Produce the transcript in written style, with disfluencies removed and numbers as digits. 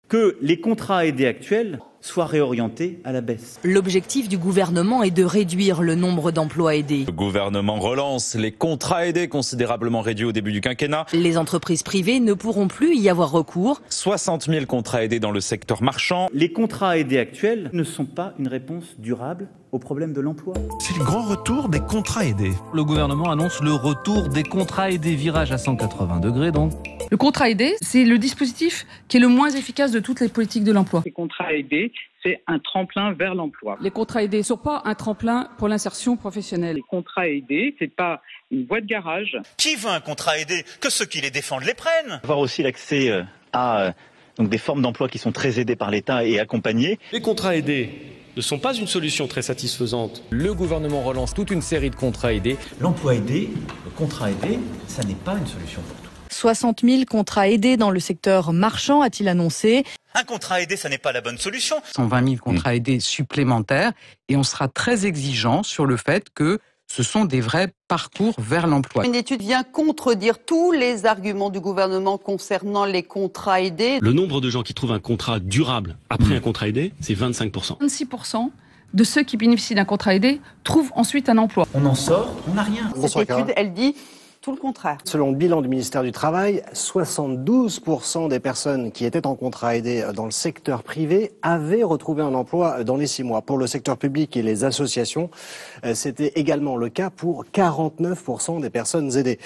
que les contrats aidés actuels soient réorientés à la baisse. L'objectif du gouvernement est de réduire le nombre d'emplois aidés. Le gouvernement relance les contrats aidés considérablement réduits au début du quinquennat. Les entreprises privées ne pourront plus y avoir recours. 60 000 contrats aidés dans le secteur marchand. Les contrats aidés actuels ne sont pas une réponse durable au problème de l'emploi. C'est le grand retour des contrats aidés. Le gouvernement annonce le retour des contrats aidés, virage à 180 degrés donc. Le contrat aidé, c'est le dispositif qui est le moins efficace de toutes les politiques de l'emploi. Les contrats aidés, c'est un tremplin vers l'emploi. Les contrats aidés ne sont pas un tremplin pour l'insertion professionnelle. Les contrats aidés, c'est pas une voie de garage. Qui veut un contrat aidé? Que ceux qui les défendent les prennent. Avoir aussi l'accès à donc des formes d'emploi qui sont très aidées par l'État et accompagnées. Les contrats aidés ne sont pas une solution très satisfaisante. Le gouvernement relance toute une série de contrats aidés. L'emploi aidé, le contrat aidé, ça n'est pas une solution pour tout. 60 000 contrats aidés dans le secteur marchand, a-t-il annoncé. Un contrat aidé, ça n'est pas la bonne solution. 120 000 contrats aidés supplémentaires et on sera très exigeant sur le fait que ce sont des vrais parcours vers l'emploi. Une étude vient contredire tous les arguments du gouvernement concernant les contrats aidés. Le nombre de gens qui trouvent un contrat durable après un contrat aidé, c'est 25%. 26% de ceux qui bénéficient d'un contrat aidé trouvent ensuite un emploi. On en sort, on n'a rien. Cette étude, elle dit tout le contraire. Selon le bilan du ministère du Travail, 72% des personnes qui étaient en contrat aidé dans le secteur privé avaient retrouvé un emploi dans les 6 mois. Pour le secteur public et les associations, c'était également le cas pour 49% des personnes aidées.